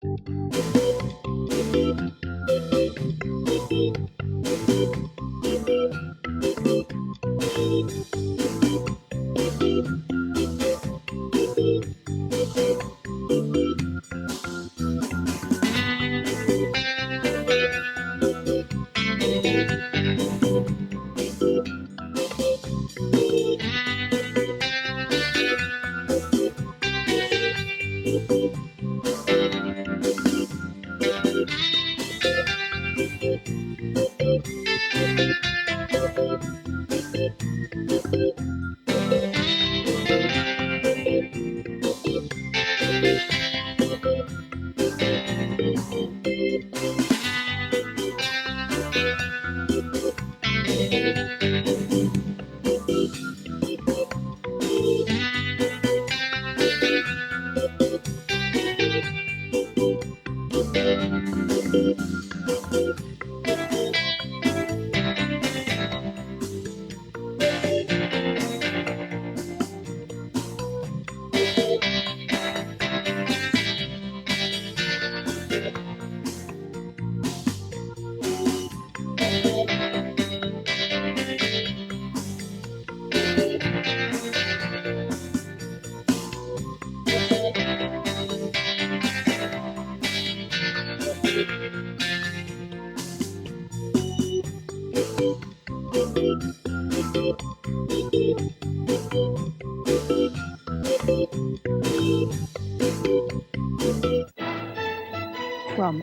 From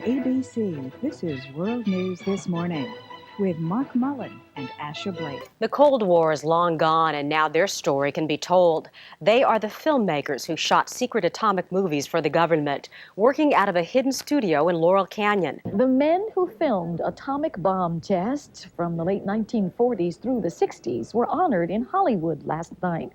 ABC, this is World News This Morning with Mark Mullen and Asher Blake. The Cold War is long gone, and now their story can be told. They are the filmmakers who shot secret atomic movies for the government, working out of a hidden studio in Laurel Canyon. The men who filmed atomic bomb tests from the late 1940s through the 60s were honored in Hollywood last night.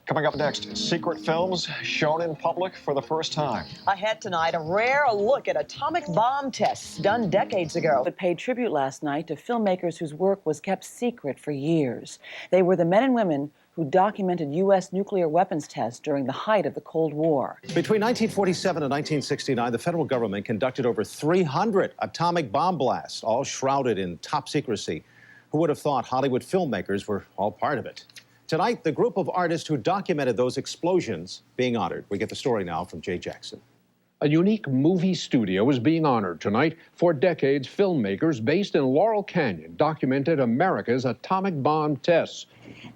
Coming up next, secret films shown in public for the first time. Ahead tonight, a rare look at atomic bomb tests done decades ago. It paid tribute last night to filmmakers whose work was kept secret for years. They were the men and women who documented U.S. nuclear weapons tests during the height of the Cold War. Between 1947 and 1969, the federal government conducted over 300 atomic bomb blasts, all shrouded in top secrecy. Who would have thought Hollywood filmmakers were all part of it? Tonight, the group of artists who documented those explosions being honored. We get the story now from Jay Jackson. A unique movie studio is being honored tonight. For decades, filmmakers based in Laurel Canyon documented America's atomic bomb tests.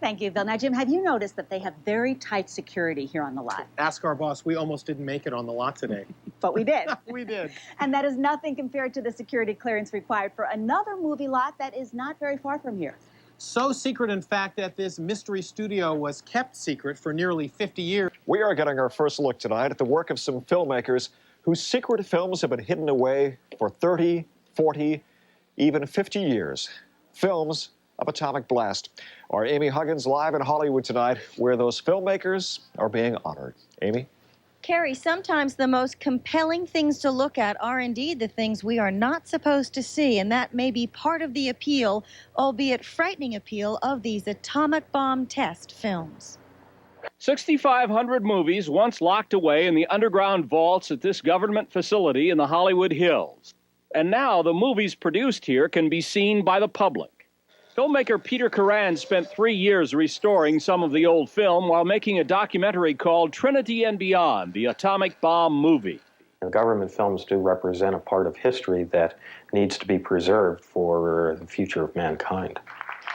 Thank you, Bill. Now, Jim, have you noticed that they have very tight security here on the lot? Ask our boss. We almost didn't make it on the lot today. But we did. We did. And that is nothing compared to the security clearance required for another movie lot that is not very far from here. So secret, in fact, that this mystery studio was kept secret for nearly 50 years. We are getting our first look tonight at the work of some filmmakers whose secret films have been hidden away for 30, 40, even 50 years. Films of atomic blast. Our Amy Huggins live in Hollywood tonight, where those filmmakers are being honored. Amy? Carrie, sometimes the most compelling things to look at are indeed the things we are not supposed to see, and that may be part of the appeal, albeit frightening appeal, of these atomic bomb test films. 6,500 movies once locked away in the underground vaults at this government facility in the Hollywood Hills. And now the movies produced here can be seen by the public. Filmmaker Peter Curran spent 3 years restoring some of the old film while making a documentary called Trinity and Beyond, the Atomic Bomb Movie. Government films do represent a part of history that needs to be preserved for the future of mankind.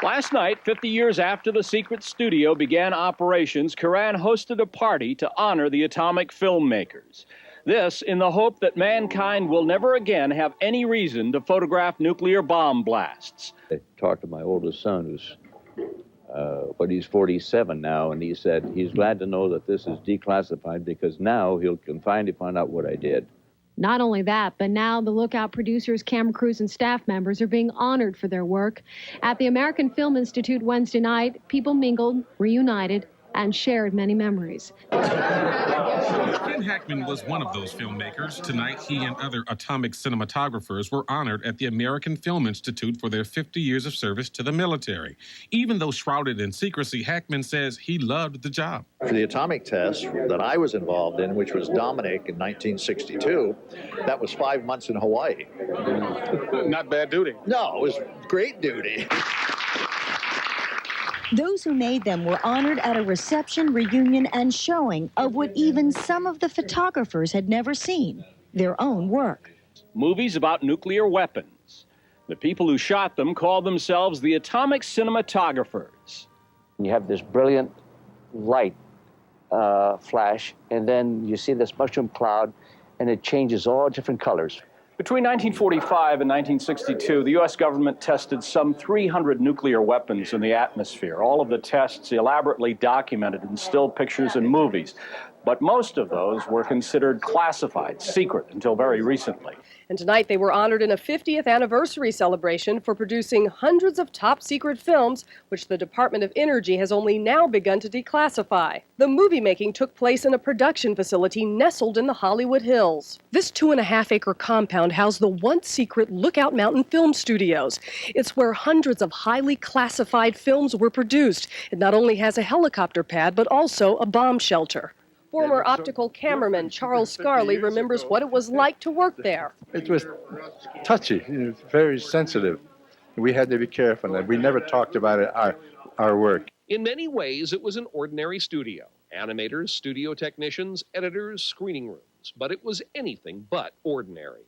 Last night, 50 years after the secret studio began operations, Curran hosted a party to honor the atomic filmmakers. This in the hope that mankind will never again have any reason to photograph nuclear bomb blasts. I talked to my oldest son, he's 47 now, and he said he's glad to know that this is declassified because now he can finally find out what I did. Not only that, but now the Lookout producers, camera crews, and staff members are being honored for their work. At the American Film Institute Wednesday night, people mingled, reunited, and shared many memories. Ken Hackman was one of those filmmakers. Tonight, he and other atomic cinematographers were honored at the American Film Institute for their 50 years of service to the military. Even though shrouded in secrecy, Hackman says he loved the job. For the atomic test that I was involved in, which was Dominic in 1962, that was 5 months in Hawaii. Not bad duty. No, it was great duty. Those who made them were honored at a reception, reunion, and showing of what even some of the photographers had never seen, their own work. Movies about nuclear weapons. The people who shot them called themselves the atomic cinematographers. You have this brilliant light flash, and then you see this mushroom cloud, and it changes all different colors. Between 1945 and 1962, the U.S. government tested some 300 nuclear weapons in the atmosphere. All of the tests elaborately documented in still pictures and movies. But most of those were considered classified, secret, until very recently. And tonight they were honored in a 50th anniversary celebration for producing hundreds of top-secret films, which the Department of Energy has only now begun to declassify. The movie making took place in a production facility nestled in the Hollywood Hills. This 2.5-acre compound housed the once-secret Lookout Mountain Film Studios. It's where hundreds of highly classified films were produced. It not only has a helicopter pad, but also a bomb shelter. Former optical cameraman Charles Scarley remembers what it was like to work there. It was touchy, very sensitive. We had to be careful, and we never talked about it, our work. In many ways, it was an ordinary studio. Animators, studio technicians, editors, screening rooms. But it was anything but ordinary.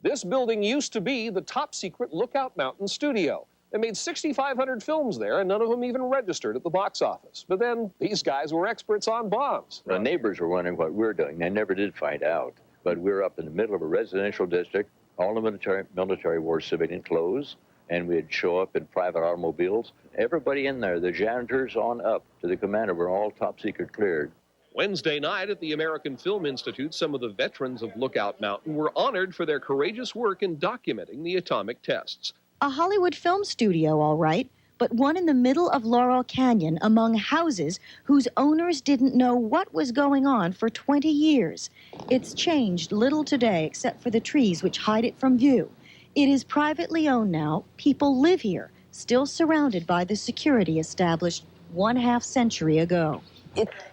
This building used to be the top-secret Lookout Mountain studio. They made 6,500 films there, and none of them even registered at the box office. But then, these guys were experts on bombs. The neighbors were wondering what we're doing. They never did find out. But we're up in the middle of a residential district, all the military wore civilian clothes, and we'd show up in private automobiles. Everybody in there, the janitors on up to the commander, were all top secret cleared. Wednesday night at the American Film Institute, some of the veterans of Lookout Mountain were honored for their courageous work in documenting the atomic tests. A Hollywood film studio, all right, but one in the middle of Laurel Canyon among houses whose owners didn't know what was going on for 20 years. It's changed little today except for the trees which hide it from view. It is privately owned now. People live here, still surrounded by the security established 1/2 century ago.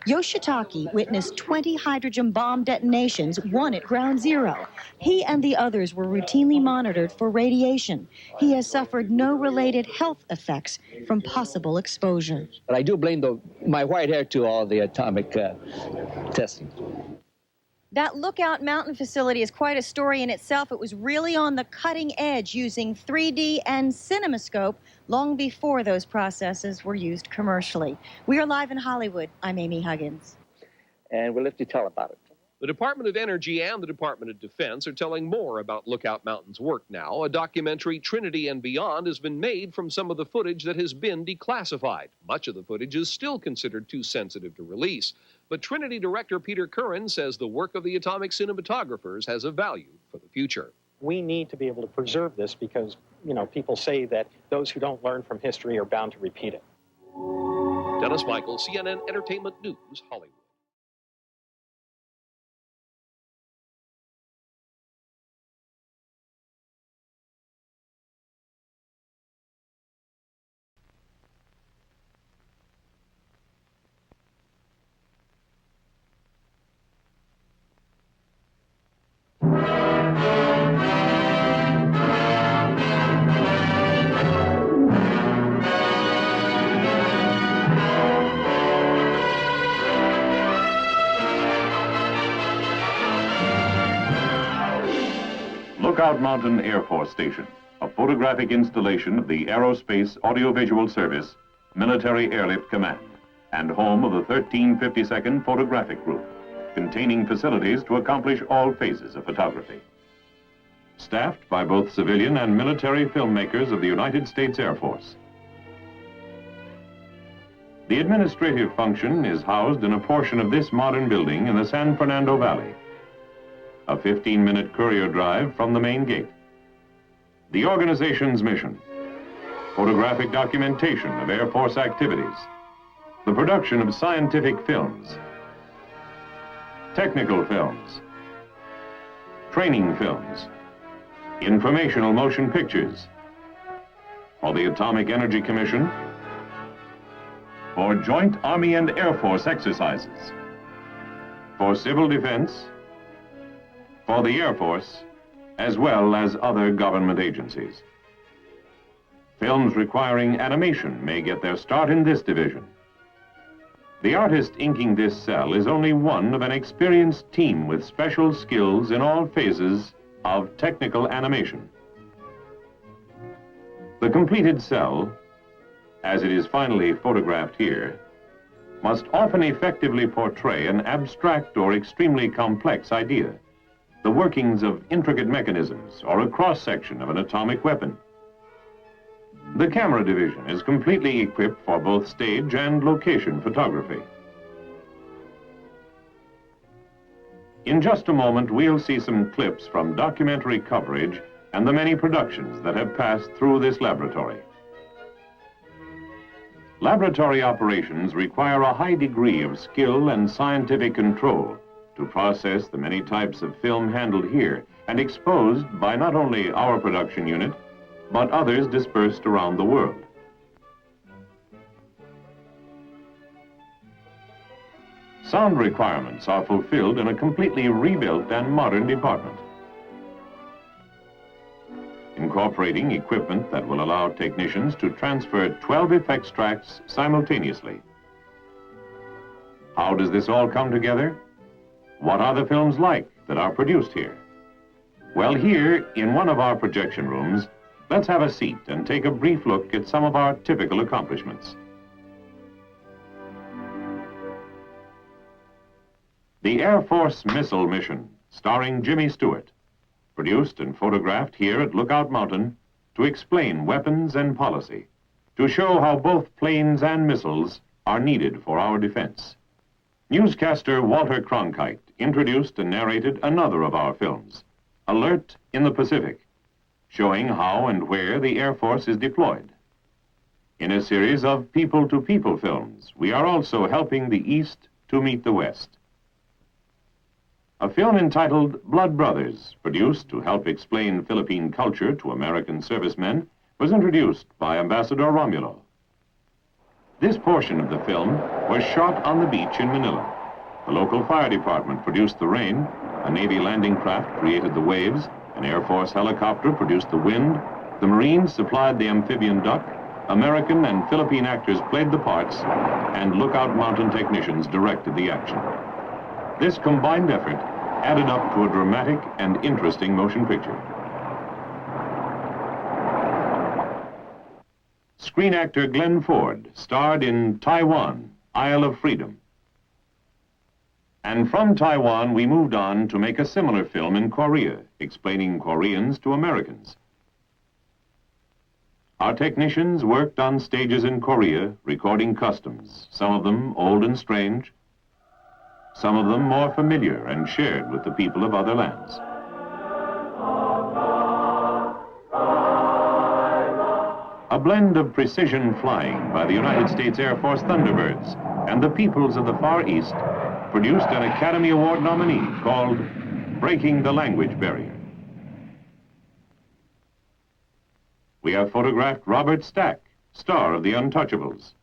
Yoshitake witnessed 20 hydrogen bomb detonations, one at Ground Zero. He and the others were routinely monitored for radiation. He has suffered no related health effects from possible exposure. But I do blame my white hair to all the atomic testing. That Lookout Mountain facility is quite a story in itself. It was really on the cutting edge using 3D and CinemaScope long before those processes were used commercially. We are live in Hollywood. I'm Amy Huggins. And we'll let you tell about it. The Department of Energy and the Department of Defense are telling more about Lookout Mountain's work now. A documentary, Trinity and Beyond, has been made from some of the footage that has been declassified. Much of the footage is still considered too sensitive to release. But Trinity director Peter Curran says the work of the atomic cinematographers has a value for the future. We need to be able to preserve this because, people say that those who don't learn from history are bound to repeat it. Dennis Michael, CNN Entertainment News, Hollywood. Lookout Mountain Air Force Station, a photographic installation of the Aerospace Audiovisual Service Military Airlift Command, and home of the 1352nd Photographic Group, containing facilities to accomplish all phases of photography. Staffed by both civilian and military filmmakers of the United States Air Force. The administrative function is housed in a portion of this modern building in the San Fernando Valley. A 15-minute courier drive from the main gate. The organization's mission, photographic documentation of Air Force activities, the production of scientific films, technical films, training films, informational motion pictures, for the Atomic Energy Commission, for joint Army and Air Force exercises, for civil defense, for the Air Force, as well as other government agencies. Films requiring animation may get their start in this division. The artist inking this cell is only one of an experienced team with special skills in all phases of technical animation. The completed cell, as it is finally photographed here, must often effectively portray an abstract or extremely complex idea, the workings of intricate mechanisms or a cross-section of an atomic weapon. The camera division is completely equipped for both stage and location photography. In just a moment, we'll see some clips from documentary coverage and the many productions that have passed through this laboratory. Laboratory operations require a high degree of skill and scientific control to process the many types of film handled here and exposed by not only our production unit, but others dispersed around the world. Sound requirements are fulfilled in a completely rebuilt and modern department, incorporating equipment that will allow technicians to transfer 12 effects tracks simultaneously. How does this all come together? What are the films like that are produced here? Well, here, in one of our projection rooms, let's have a seat and take a brief look at some of our typical accomplishments. The Air Force Missile Mission, starring Jimmy Stewart, produced and photographed here at Lookout Mountain to explain weapons and policy, to show how both planes and missiles are needed for our defense. Newscaster Walter Cronkite introduced and narrated another of our films, Alert in the Pacific, showing how and where the Air Force is deployed. In a series of people-to-people films, we are also helping the East to meet the West. A film entitled Blood Brothers, produced to help explain Philippine culture to American servicemen, was introduced by Ambassador Romulo. This portion of the film was shot on the beach in Manila. The local fire department produced the rain, a Navy landing craft created the waves, an Air Force helicopter produced the wind, the Marines supplied the amphibian duck, American and Philippine actors played the parts, and Lookout Mountain technicians directed the action. This combined effort added up to a dramatic and interesting motion picture. Screen actor Glenn Ford starred in Taiwan, Isle of Freedom. And from Taiwan, we moved on to make a similar film in Korea, explaining Koreans to Americans. Our technicians worked on stages in Korea, recording customs, some of them old and strange, some of them more familiar and shared with the people of other lands. A blend of precision flying by the United States Air Force Thunderbirds and the peoples of the Far East produced an Academy Award nominee called Breaking the Language Barrier. We have photographed Robert Stack, star of The Untouchables,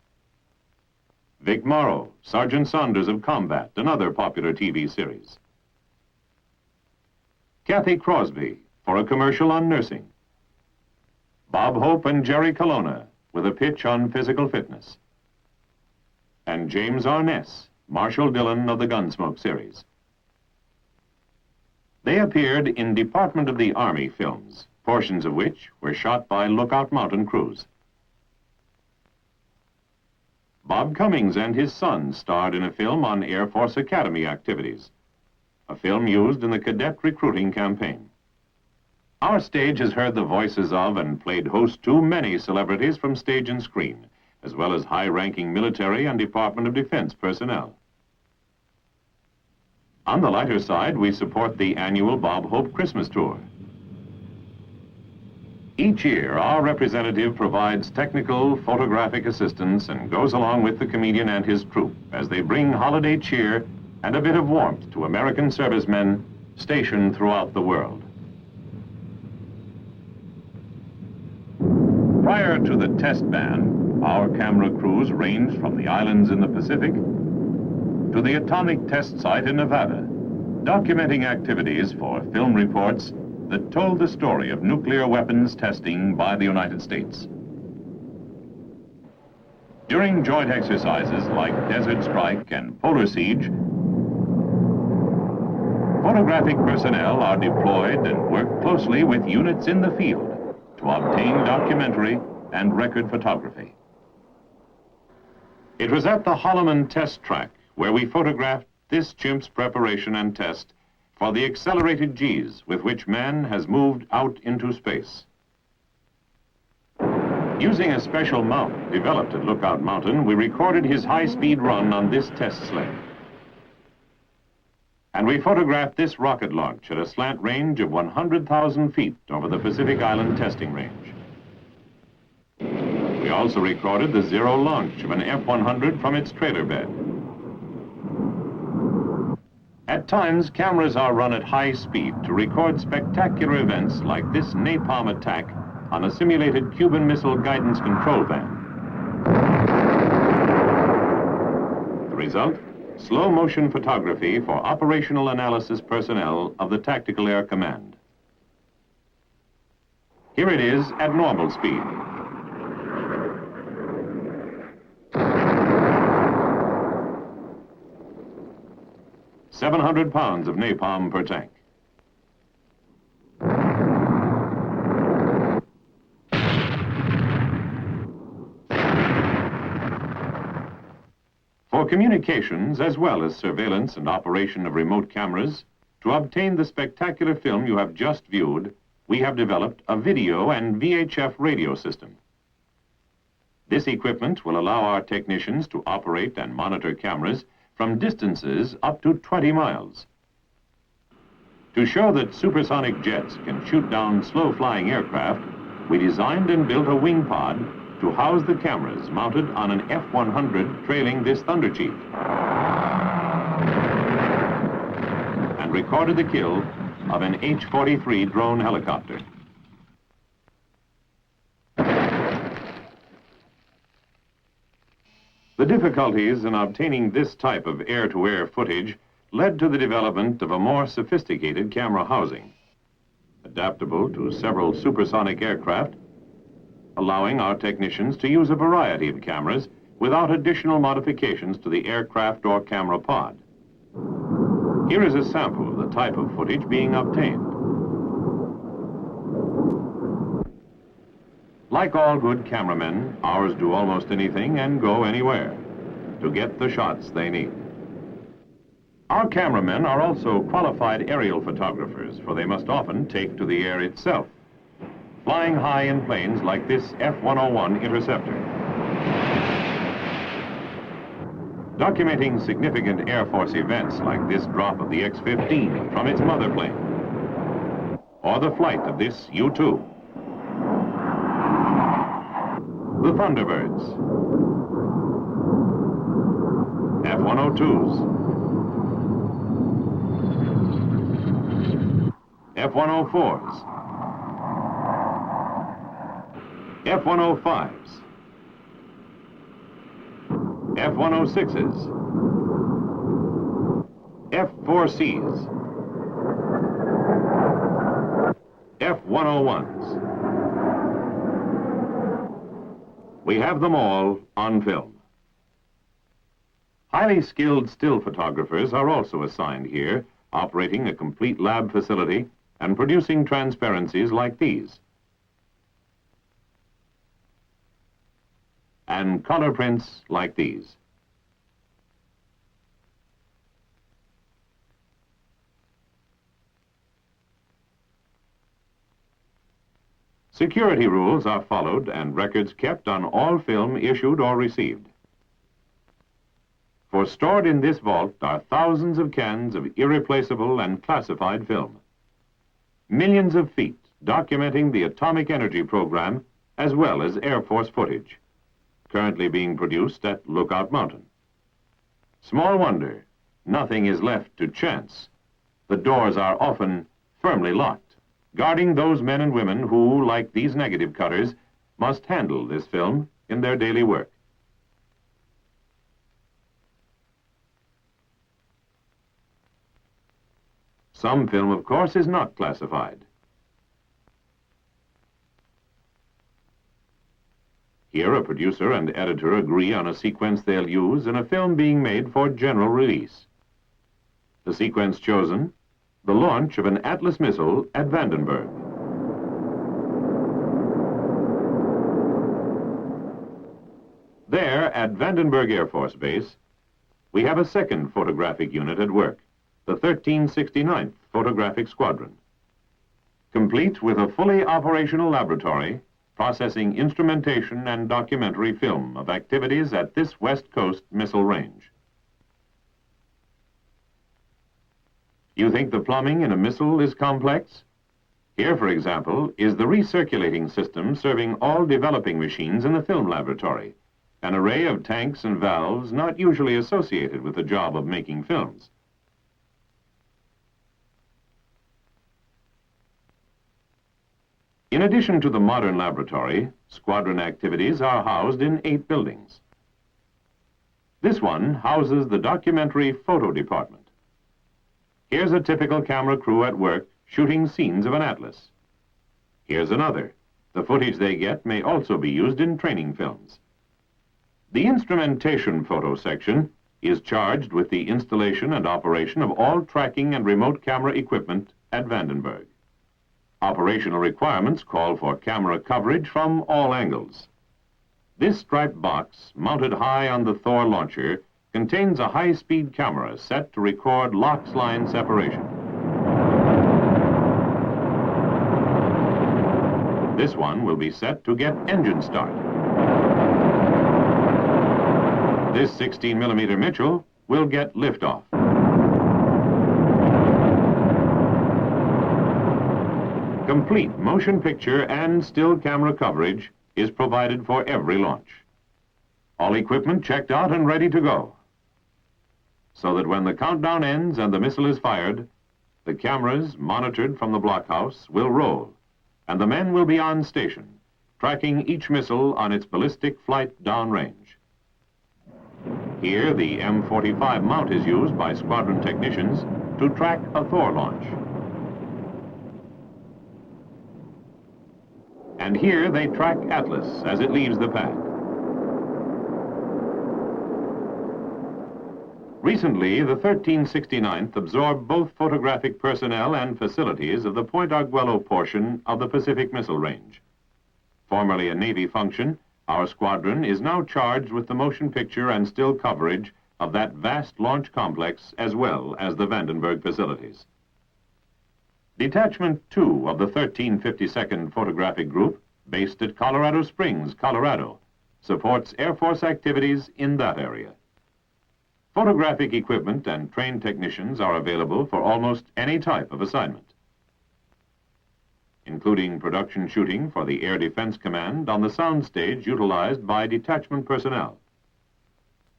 Vic Morrow, Sergeant Saunders of Combat, another popular TV series, Kathy Crosby for a commercial on nursing, Bob Hope and Jerry Colonna with a pitch on physical fitness, and James Arness, Marshall Dillon of the Gunsmoke series. They appeared in Department of the Army films, portions of which were shot by Lookout Mountain crews. Bob Cummings and his son starred in a film on Air Force Academy activities, a film used in the cadet recruiting campaign. Our stage has heard the voices of and played host to many celebrities from stage and screen, as well as high-ranking military and Department of Defense personnel. On the lighter side, we support the annual Bob Hope Christmas Tour. Each year, our representative provides technical photographic assistance and goes along with the comedian and his troupe as they bring holiday cheer and a bit of warmth to American servicemen stationed throughout the world. Prior to the test ban, our camera crews ranged from the islands in the Pacific to the atomic test site in Nevada, documenting activities for film reports that told the story of nuclear weapons testing by the United States. During joint exercises like Desert Strike and Polar Siege, photographic personnel are deployed and work closely with units in the field to obtain documentary and record photography. It was at the Holloman test track where we photographed this chimp's preparation and test for the accelerated Gs with which man has moved out into space. Using a special mount developed at Lookout Mountain, we recorded his high-speed run on this test sled. And we photographed this rocket launch at a slant range of 100,000 feet over the Pacific Island testing range. We also recorded the zero launch of an F-100 from its trailer bed. At times, cameras are run at high speed to record spectacular events like this napalm attack on a simulated Cuban Missile Guidance Control van. The result? Slow motion photography for operational analysis personnel of the Tactical Air Command. Here it is at normal speed. "700 pounds of napalm per tank. For communications, as well as surveillance and operation of remote cameras, to obtain the spectacular film you have just viewed, we have developed a video and VHF radio system. This equipment will allow our technicians to operate and monitor cameras from distances up to 20 miles. To show that supersonic jets can shoot down slow-flying aircraft, we designed and built a wing pod to house the cameras mounted on an F-100 trailing this Thunder Chief, and recorded the kill of an H-43 drone helicopter. The difficulties in obtaining this type of air-to-air footage led to the development of a more sophisticated camera housing, adaptable to several supersonic aircraft, allowing our technicians to use a variety of cameras without additional modifications to the aircraft or camera pod. Here is a sample of the type of footage being obtained. Like all good cameramen, ours do almost anything and go anywhere to get the shots they need. Our cameramen are also qualified aerial photographers, for they must often take to the air itself, flying high in planes like this F-101 Interceptor. Documenting significant Air Force events like this drop of the X-15 from its mother plane, or the flight of this U-2. The Thunderbirds, F-102s, F-104s, F-105s, F-106s, F-4Cs, F-101s. We have them all on film. Highly skilled still photographers are also assigned here, operating a complete lab facility and producing transparencies like these, and color prints like these. Security rules are followed and records kept on all film issued or received. For stored in this vault are thousands of cans of irreplaceable and classified film. Millions of feet documenting the atomic energy program as well as Air Force footage, currently being produced at Lookout Mountain. Small wonder, nothing is left to chance. The doors are often firmly locked, guarding those men and women who, like these negative cutters, must handle this film in their daily work. Some film, of course, is not classified. Here, a producer and editor agree on a sequence they'll use in a film being made for general release. The sequence chosen, the launch of an Atlas missile at Vandenberg. There, at Vandenberg Air Force Base, we have a second photographic unit at work, the 1369th Photographic Squadron. Complete with a fully operational laboratory, processing instrumentation and documentary film of activities at this West Coast missile range. You think the plumbing in a missile is complex? Here, for example, is the recirculating system serving all developing machines in the film laboratory, an array of tanks and valves not usually associated with the job of making films. In addition to the modern laboratory, squadron activities are housed in 8 buildings. This one houses the documentary photo department. Here's a typical camera crew at work shooting scenes of an Atlas. Here's another. The footage they get may also be used in training films. The instrumentation photo section is charged with the installation and operation of all tracking and remote camera equipment at Vandenberg. Operational requirements call for camera coverage from all angles. This striped box, mounted high on the Thor launcher, contains a high-speed camera set to record LOX line separation. This one will be set to get engine start. This 16mm Mitchell will get liftoff. Complete motion picture and still camera coverage is provided for every launch. All equipment checked out and ready to go, so that when the countdown ends and the missile is fired, the cameras monitored from the blockhouse will roll, and the men will be on station, tracking each missile on its ballistic flight downrange. Here, the M45 mount is used by squadron technicians to track a Thor launch. And here they track Atlas as it leaves the pad. Recently, the 1369th absorbed both photographic personnel and facilities of the Point Arguello portion of the Pacific Missile Range. Formerly a Navy function, our squadron is now charged with the motion picture and still coverage of that vast launch complex as well as the Vandenberg facilities. Detachment 2 of the 1352nd Photographic Group, based at Colorado Springs, Colorado, supports Air Force activities in that area. Photographic equipment and trained technicians are available for almost any type of assignment, including production shooting for the Air Defense Command on the soundstage utilized by detachment personnel.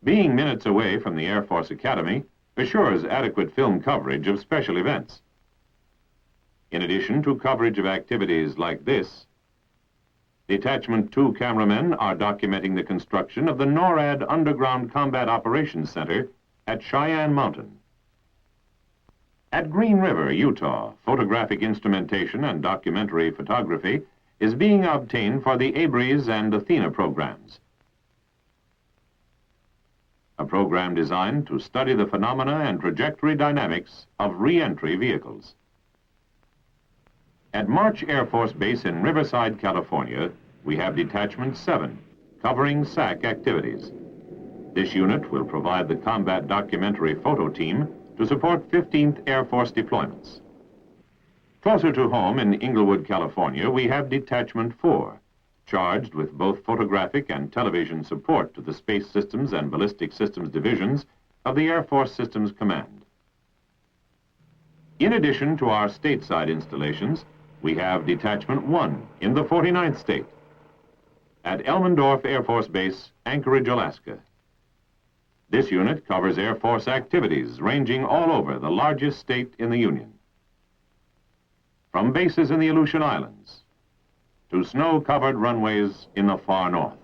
Being minutes away from the Air Force Academy assures adequate film coverage of special events. In addition to coverage of activities like this, Detachment 2 cameramen are documenting the construction of the NORAD Underground Combat Operations Center at Cheyenne Mountain. At Green River, Utah, photographic instrumentation and documentary photography is being obtained for the ABRES and Athena programs, a program designed to study the phenomena and trajectory dynamics of re-entry vehicles. At March Air Force Base in Riverside, California, we have Detachment 7, covering SAC activities. This unit will provide the combat documentary photo team to support 15th Air Force deployments. Closer to home in Inglewood, California, we have Detachment 4, charged with both photographic and television support to the Space Systems and Ballistic Systems divisions of the Air Force Systems Command. In addition to our stateside installations, we have Detachment 1 in the 49th state at Elmendorf Air Force Base, Anchorage, Alaska. This unit covers Air Force activities ranging all over the largest state in the Union. From bases in the Aleutian Islands to snow-covered runways in the far north.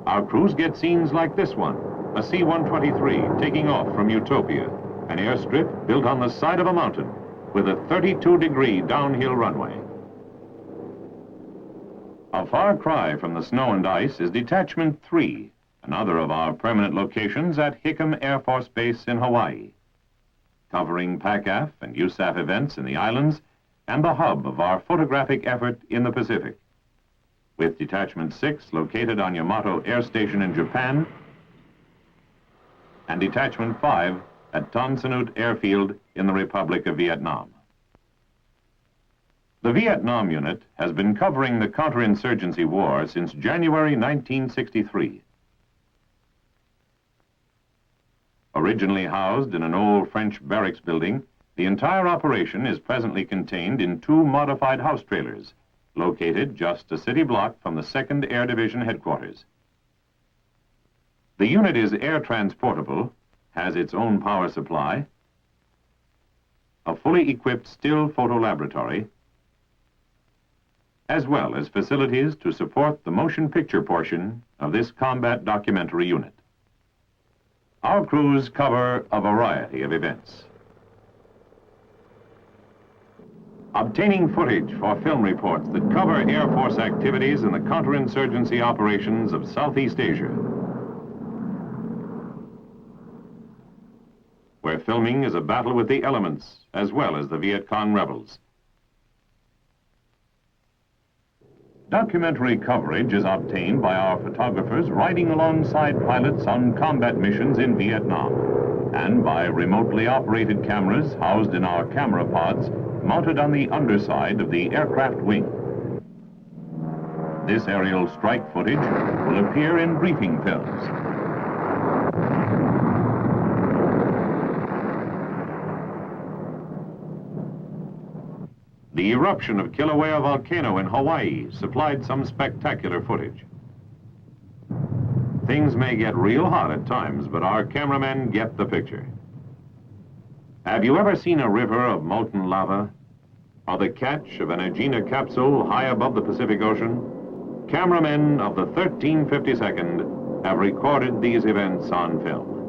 Our crews get scenes like this one, a C-123 taking off from Utopia, an airstrip built on the side of a mountain with a 32-degree downhill runway. A far cry from the snow and ice is Detachment 3, another of our permanent locations at Hickam Air Force Base in Hawaii, covering PACAF and USAF events in the islands and the hub of our photographic effort in the Pacific, with Detachment 6 located on Yamato Air Station in Japan and Detachment 5 at Tan Son Nhut Airfield in the Republic of Vietnam. The Vietnam unit has been covering the counterinsurgency war since January 1963. Originally housed in an old French barracks building, the entire operation is presently contained in 2 modified house trailers, located just a city block from the 2nd Air Division headquarters. The unit is air transportable, has its own power supply, a fully equipped still photo laboratory, as well as facilities to support the motion picture portion of this combat documentary unit. Our crews cover a variety of events. Obtaining footage for film reports that cover Air Force activities in the counterinsurgency operations of Southeast Asia, where filming is a battle with the elements as well as the Viet Cong rebels. Documentary coverage is obtained by our photographers riding alongside pilots on combat missions in Vietnam, and by remotely operated cameras housed in our camera pods mounted on the underside of the aircraft wing. This aerial strike footage will appear in briefing films. The eruption of Kilauea volcano in Hawaii supplied some spectacular footage. Things may get real hot at times, but our cameramen get the picture. Have you ever seen a river of molten lava? Or the catch of an Agena capsule high above the Pacific Ocean? Cameramen of the 1352nd have recorded these events on film.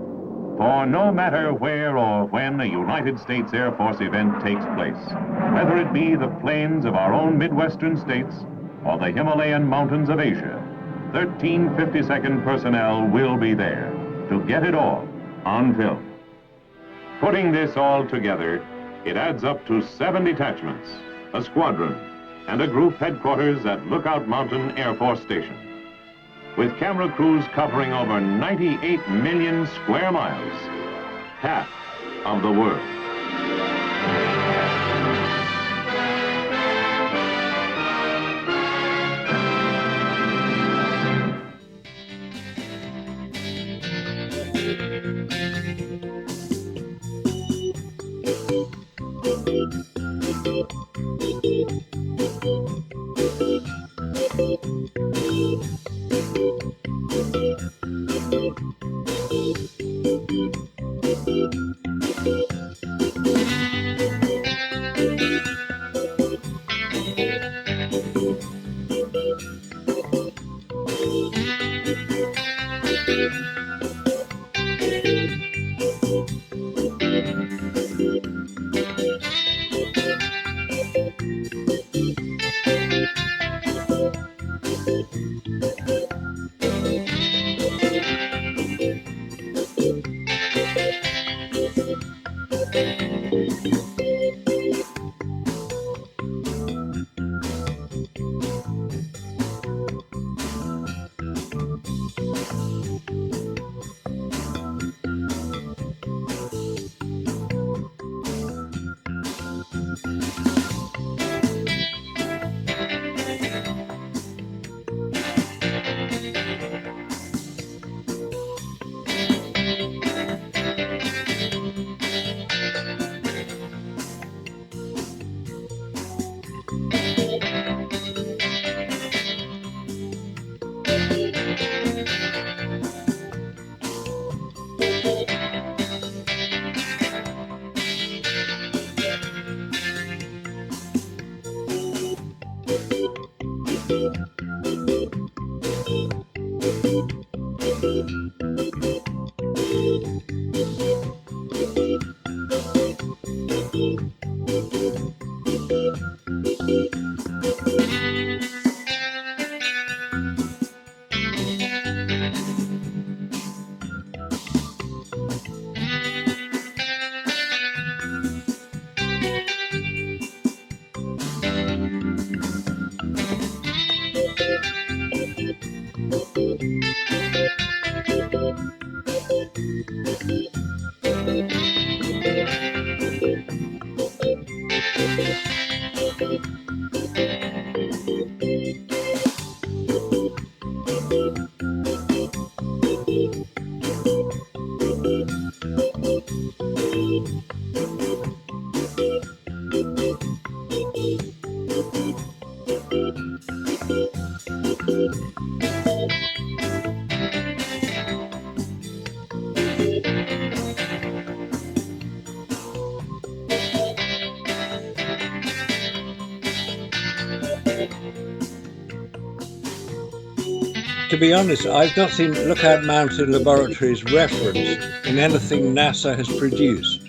For no matter where or when a United States Air Force event takes place, whether it be the plains of our own Midwestern states or the Himalayan mountains of Asia, 1352nd personnel will be there to get it all on film. Putting this all together, it adds up to 7 detachments, a squadron, and a group headquarters at Lookout Mountain Air Force Station, with camera crews covering over 98 million square miles, half of the world. To be honest, I've not seen Lookout Mountain Laboratories referenced in anything NASA has produced.